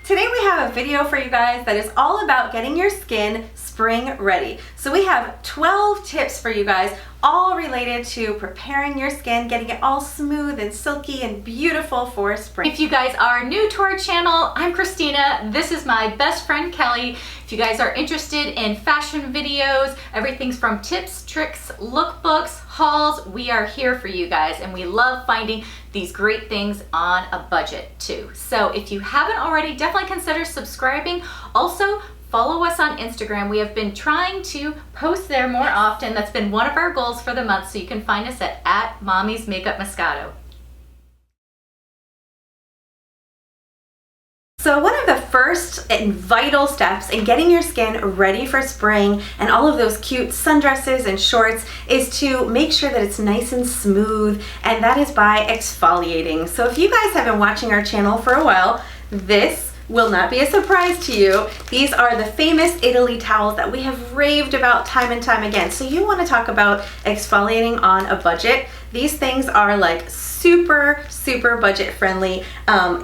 Today we have a video for you guys that is all about getting your skin spring ready. So we have 12 tips for you guys, all related to preparing your skin, getting it all smooth and silky and beautiful for spring. If you guys are new to our channel, I'm Christina. This is my best friend Kelly. If you guys are interested in fashion videos, everything's from tips, tricks, lookbooks, hauls, we are here for you guys, and we love finding these great things on a budget too. So if you haven't already, definitely consider subscribing. Also, follow us on Instagram. We have been trying to post there more often. That's been one of our goals for the month, so you can find us at Mommy's Makeup Moscato. So one of the first and vital steps in getting your skin ready for spring and all of those cute sundresses and shorts is to make sure that it's nice and smooth, and that is by exfoliating. So if you guys have been watching our channel for a while, this will not be a surprise to you. These are the famous Italy towels that we have raved about time and time again. So you want to talk about exfoliating on a budget. These things are like super budget friendly.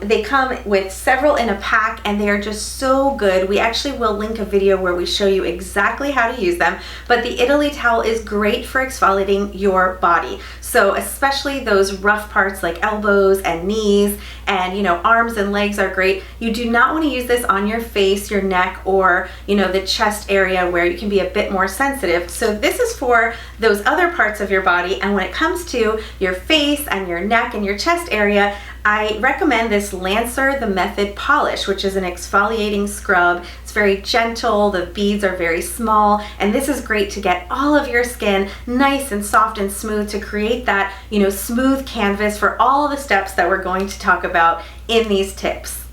They come with several in a pack and they are just so good. We actually will link a video where we show you exactly how to use them, but the Italy towel is great for exfoliating your body. So especially those rough parts like elbows and knees and arms and legs are great. You do not want to use this on your face, your neck, or the chest area where you can be a bit more sensitive. So this is for those other parts of your body, and when it comes to your face and your neck and your chest area, I recommend this Lancer The Method Polish, which is an exfoliating scrub. It's very gentle, the beads are very small, and this is great to get all of your skin nice and soft and smooth to create that, smooth canvas for all the steps that we're going to talk about in these tips.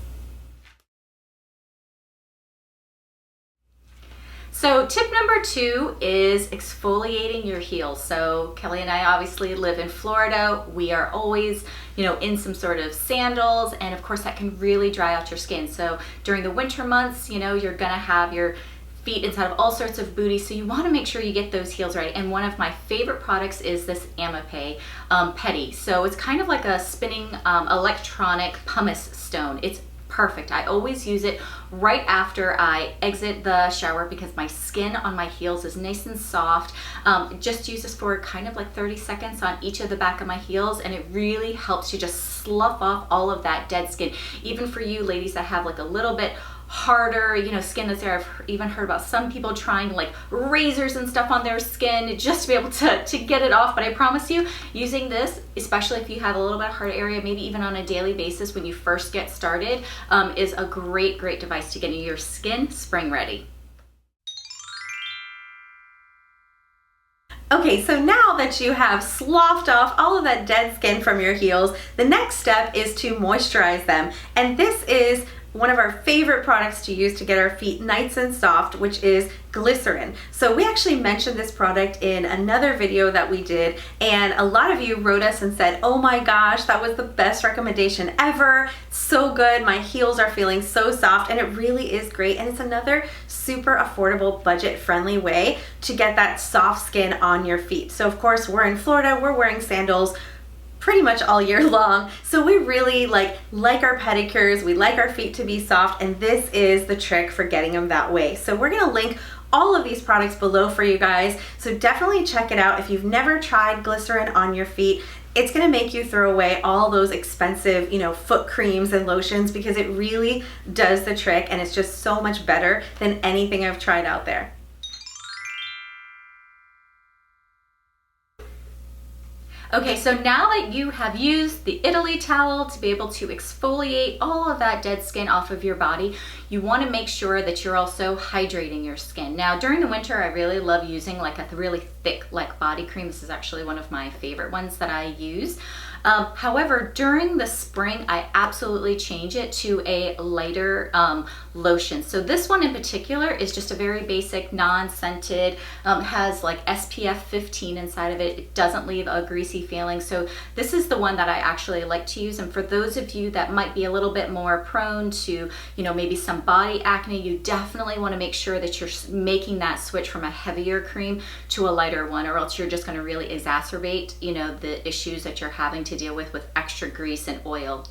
So tip number 2 is exfoliating your heels. So Kelly and I obviously live in Florida. We are always, in some sort of sandals, and of course that can really dry out your skin. So during the winter months, you're gonna have your feet inside of all sorts of booties, so you want to make sure you get those heels right. And one of my favorite products is this Amape Petty. So it's kind of like a spinning electronic pumice stone. It's perfect. I always use it right after I exit the shower because my skin on my heels is nice and soft. Just use this for kind of like 30 seconds on each of the back of my heels, and it really helps to just slough off all of that dead skin. Even for you ladies that have like a little bit harder, skin that's there. I've even heard about some people trying like razors and stuff on their skin just to be able to get it off. But I promise you, using this, especially if you have a little bit of hard area, maybe even on a daily basis when you first get started, is a great device to getting your skin spring ready. Okay, so now that you have sloughed off all of that dead skin from your heels, the next step is to moisturize them. And this is one of our favorite products to use to get our feet nice and soft, which is glycerin. So we actually mentioned this product in another video that we did, and a lot of you wrote us and said, oh my gosh, that was the best recommendation ever. So good, my heels are feeling so soft, and it really is great. And it's another super affordable, budget-friendly way to get that soft skin on your feet. So of course, we're in Florida, we're wearing sandals pretty much all year long. So we really like our pedicures, we like our feet to be soft, and this is the trick for getting them that way. So we're gonna link all of these products below for you guys. So definitely check it out. If you've never tried glycerin on your feet, it's gonna make you throw away all those expensive, foot creams and lotions, because it really does the trick, and it's just so much better than anything I've tried out there. Okay, so now that you have used the Italy towel to be able to exfoliate all of that dead skin off of your body, you want to make sure that you're also hydrating your skin. Now, during the winter, I really love using like a really thick like body cream. This is actually one of my favorite ones that I use. However, during the spring, I absolutely change it to a lighter lotion. So this one in particular is just a very basic, non-scented, has like SPF 15 inside of it. It doesn't leave a greasy feeling. So this is the one that I actually like to use. And for those of you that might be a little bit more prone to, maybe some body acne, you definitely want to make sure that you're making that switch from a heavier cream to a lighter one, or else you're just going to really exacerbate, the issues that you're having to deal with extra grease and oil.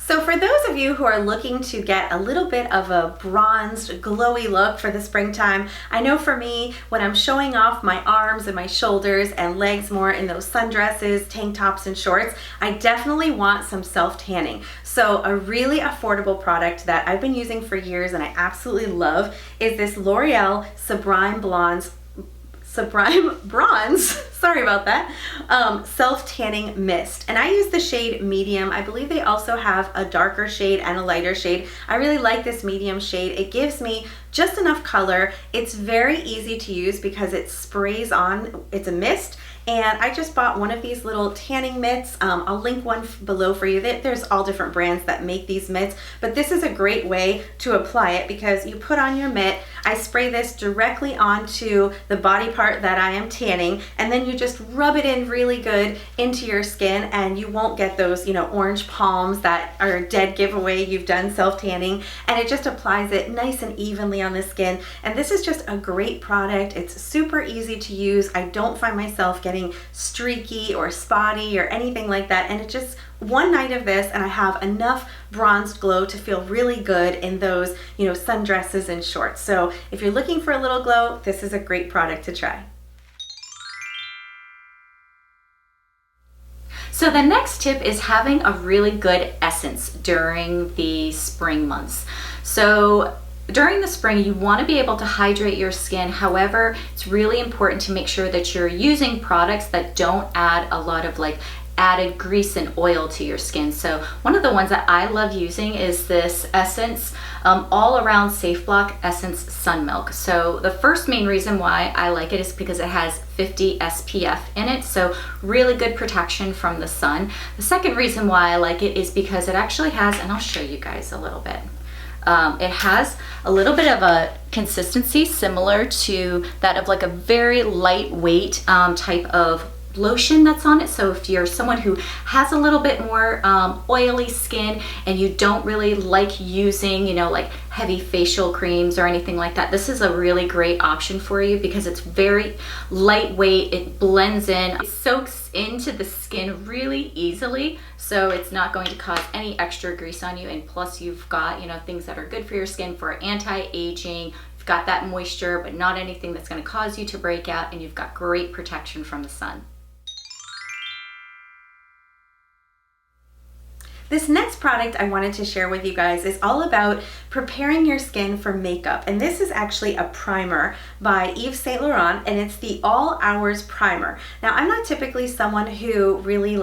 So for those of you who are looking to get a little bit of a bronzed, glowy look for the springtime, I know for me, when I'm showing off my arms and my shoulders and legs more in those sundresses, tank tops, and shorts, I definitely want some self-tanning. So a really affordable product that I've been using for years and I absolutely love is this L'Oreal Sublime Bronze, sorry about that, self-tanning mist. And I use the shade medium. I believe they also have a darker shade and a lighter shade. I really like this medium shade. It gives me just enough color. It's very easy to use because it sprays on, it's a mist. And I just bought one of these little tanning mitts. I'll link one below for you. There's all different brands that make these mitts, but this is a great way to apply it because you put on your mitt, I spray this directly onto the body part that I am tanning, and then you just rub it in really good into your skin, and you won't get those, orange palms that are a dead giveaway you've done self-tanning, and it just applies it nice and evenly on the skin. And this is just a great product. It's super easy to use. I don't find myself getting streaky or spotty or anything like that, and it just one night of this and I have enough bronzed glow to feel really good in those sundresses and shorts. So if you're looking for a little glow, this is a great product to try. So the next tip is having a really good essence during the spring months. So during the spring, you want to be able to hydrate your skin. However, it's really important to make sure that you're using products that don't add a lot of added grease and oil to your skin. So one of the ones that I love using is this Essence All Around Safe Block Essence Sun Milk. So the first main reason why I like it is because it has 50 SPF in it, so really good protection from the sun. The second reason why I like it is because it actually has, and I'll show you guys a little bit, it has a little bit of a consistency similar to that of a very lightweight type of lotion that's on it. So if you're someone who has a little bit more oily skin and you don't really like using heavy facial creams or anything like that, this is a really great option for you because it's very lightweight, it blends in, it soaks into the skin really easily, so it's not going to cause any extra grease on you, and plus you've got things that are good for your skin for anti-aging. You've got that moisture but not anything that's going to cause you to break out, and you've got great protection from the sun. This next product I wanted to share with you guys is all about preparing your skin for makeup. And this is actually a primer by Yves Saint Laurent, and it's the All Hours Primer. Now, I'm not typically someone who really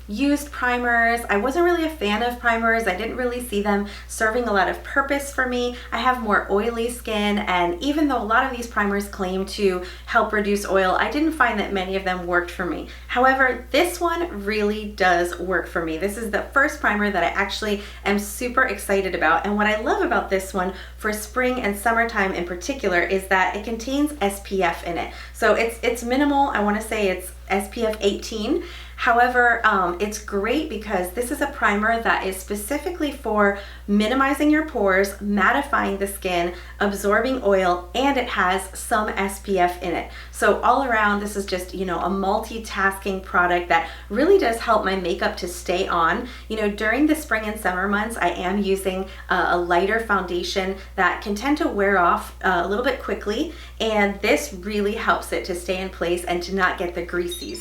used primers. I wasn't really a fan of primers. I didn't really see them serving a lot of purpose for me. I have more oily skin, and even though a lot of these primers claim to help reduce oil, I didn't find that many of them worked for me. However, this one really does work for me. This is the first primer that I actually am super excited about, and what I love about this one for spring and summertime in particular is that it contains SPF in it. So it's minimal. I want to say it's SPF 18. However, it's great because this is a primer that is specifically for minimizing your pores, mattifying the skin, absorbing oil, and it has some SPF in it. So all around, this is just, a multitasking product that really does help my makeup to stay on. During the spring and summer months, I am using a lighter foundation that can tend to wear off a little bit quickly, and this really helps it to stay in place and to not get the greasies.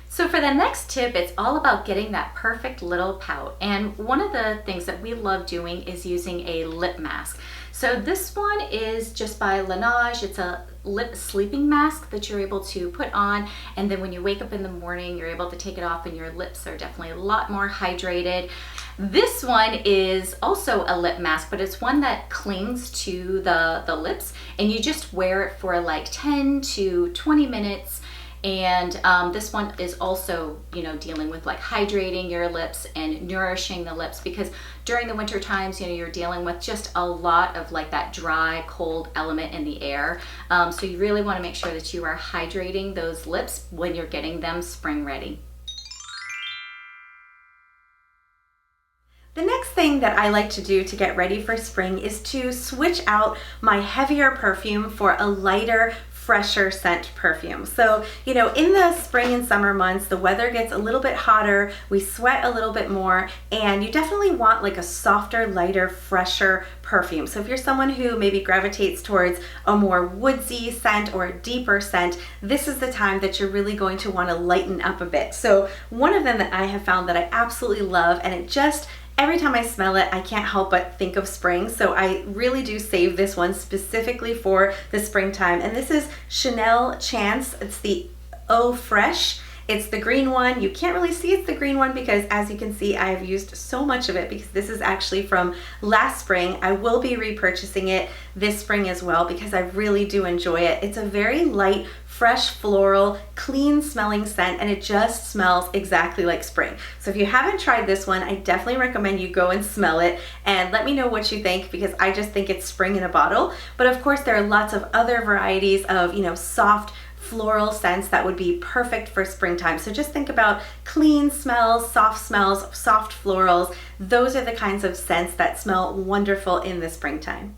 So for the next tip, it's all about getting that perfect little pout. And one of the things that we love doing is using a lip mask. So this one is just by Laneige. It's a lip sleeping mask that you're able to put on, and then when you wake up in the morning, you're able to take it off and your lips are definitely a lot more hydrated. This one is also a lip mask, but it's one that clings to the lips, and you just wear it for 10 to 20 minutes. And this one is also, dealing with hydrating your lips and nourishing the lips, because during the winter times, you're dealing with just a lot of that dry, cold element in the air. So you really want to make sure that you are hydrating those lips when you're getting them spring ready. The next thing that I like to do to get ready for spring is to switch out my heavier perfume for a lighter, fresher scent perfume. So, you know, in the spring and summer months, the weather gets a little bit hotter, we sweat a little bit more, and you definitely want like a softer, lighter, fresher perfume. So if you're someone who maybe gravitates towards a more woodsy scent or a deeper scent, this is the time that you're really going to want to lighten up a bit. So one of them that I have found that I absolutely love, and it just, every time I smell it, I can't help but think of spring. So I really do save this one specifically for the springtime. And this is Chanel Chance. It's the Eau Fresh. It's the green one. You can't really see it's the green one because, as you can see, I have used so much of it because this is actually from last spring. I will be repurchasing it this spring as well because I really do enjoy it. It's a very light, fresh, floral, clean smelling scent, and it just smells exactly like spring. So if you haven't tried this one, I definitely recommend you go and smell it and let me know what you think, because I just think it's spring in a bottle. But of course, there are lots of other varieties of, you know, soft floral scents that would be perfect for springtime. So just think about clean smells, soft florals. Those are the kinds of scents that smell wonderful in the springtime.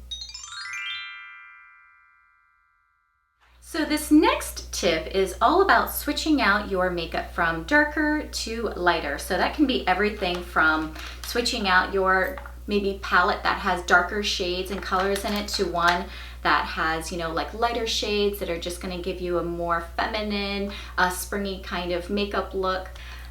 So this next tip is all about switching out your makeup from darker to lighter. So that can be everything from switching out your maybe palette that has darker shades and colors in it to one that has, you know, like lighter shades that are just going to give you a more feminine, springy kind of makeup look.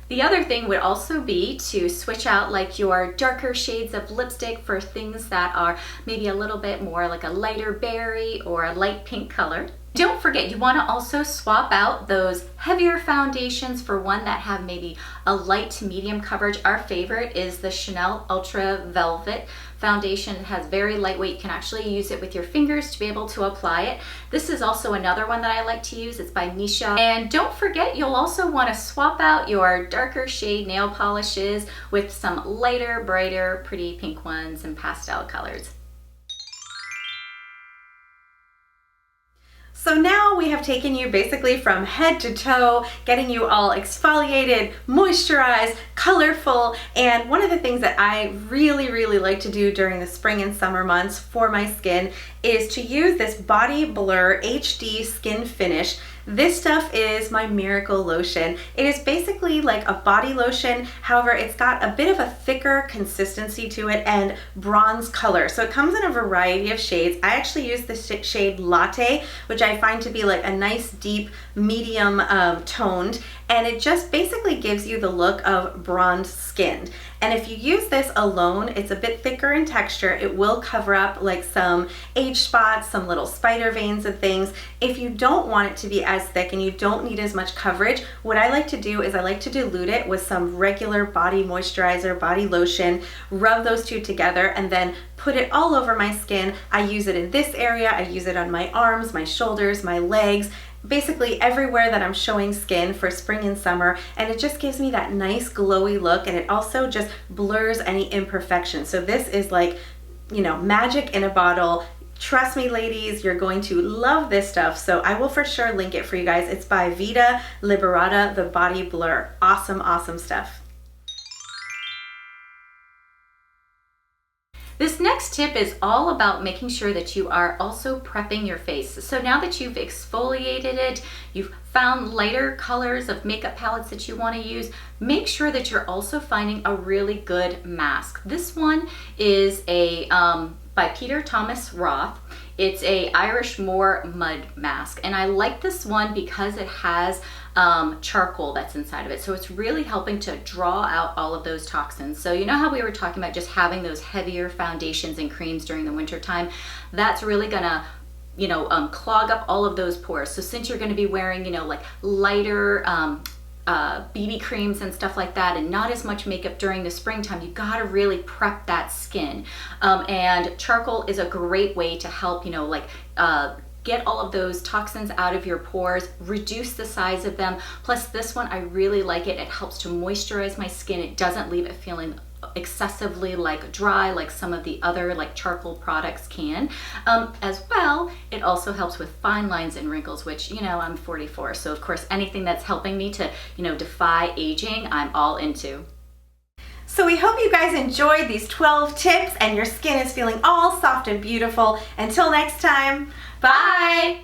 The other thing would also be to switch out like your darker shades of lipstick for things that are maybe a little bit more like a lighter berry or a light pink color. Don't forget, you want to also swap out those heavier foundations for one that have maybe a light to medium coverage. Our favorite is the Chanel Ultra Velvet foundation. It has very lightweight. You can actually use it with your fingers to be able to apply it. This is also another one that I like to use. It's by Misha. And don't forget, you'll also want to swap out your darker shade nail polishes with some lighter, brighter, pretty pink ones and pastel colors. So now we have taken you basically from head to toe, getting you all exfoliated, moisturized, colorful, and one of the things that I really like to do during the spring and summer months for my skin is to use this Body Blur HD Skin Finish. This stuff is my miracle lotion. It is basically like a body lotion, however, it's got a bit of a thicker consistency to it and bronze color. So it comes in a variety of shades. I actually use the shade Latte, which I find to be like a nice deep medium toned, and it just basically gives you the look of bronze skinned. And if you use this alone, it's a bit thicker in texture. It will cover up like some age spots, some little spider veins and things. If you don't want it to be as thick and you don't need as much coverage, what I like to do is I like to dilute it with some regular body moisturizer, body lotion, rub those two together, and then put it all over my skin. I use it in this area, I use it on my arms, my shoulders, my legs, basically everywhere that I'm showing skin for spring and summer, and it just gives me that nice glowy look, and it also just blurs any imperfections. So this is like, you know, magic in a bottle. Trust me, ladies, you're going to love this stuff. So I will for sure link it for you guys. It's by Vita Liberata, the Body Blur. Awesome stuff. This next tip is all about making sure that you are also prepping your face. So now that you've exfoliated it, you've found lighter colors of makeup palettes that you want to use, make sure that you're also finding a really good mask. This one is a by Peter Thomas Roth. It's a Irish Moor mud mask, and I like this one because it has charcoal that's inside of it. So it's really helping to draw out all of those toxins. So you know how we were talking about just having those heavier foundations and creams during the winter time? That's really gonna, you know, clog up all of those pores. So since you're gonna be wearing, you know, like lighter BB creams and stuff like that, and not as much makeup during the springtime, you gotta really prep that skin. And charcoal is a great way to help, you know, like get all of those toxins out of your pores, reduce the size of them. Plus this one, I really like it. It helps to moisturize my skin. It doesn't leave it feeling excessively like dry like some of the other like charcoal products can. As well, it also helps with fine lines and wrinkles, which, you know, I'm 44, so of course anything that's helping me to, you know, defy aging, I'm all into. So we hope you guys enjoyed these 12 tips and your skin is feeling all soft and beautiful. Until next time, bye!